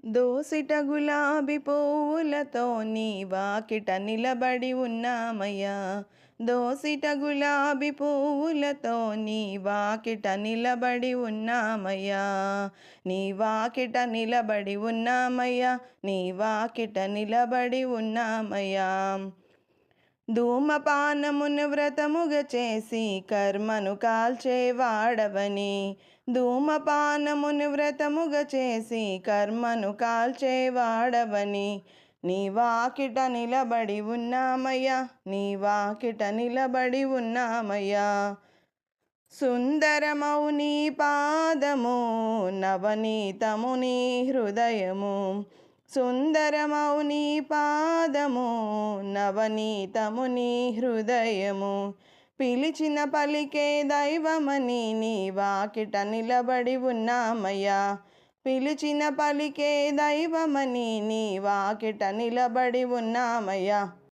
దోసిట గులాబీ పువ్వులతో నీ వాకిట నిలబడి ఉన్నామయ్యా. దోసిట గులాబీ పువ్వులతో నీ వాకిట నిలబడి ఉన్నామయ్యా. నీ వాకిట నిలబడి ఉన్నామయ్యా. నీ వాకిట నిలబడి ఉన్నామయ్యా. ధూమపానమును వ్రతముగ చేసి కర్మను కాల్చేవాడవని. ధూమపానమును వ్రతముగ చేసి కర్మను కాల్చేవాడవని. నీ వాకిట నిలబడి ఉన్నామయ్యా. నీ వాకిట నిలబడి ఉన్నామయ్యా. సుందరమౌ నీ పాదము, నవనీతము నీ హృదయము. సుందరమౌ నీ పాదము, నవనీతము నీ హృదయము. పిలిచిన పలికే దైవమని నీ వాకిట నిలబడి ఉన్నామయ్యా. పిలిచిన పలికే దైవమని నీ వాకిట నిలబడి ఉన్నామయ్యా.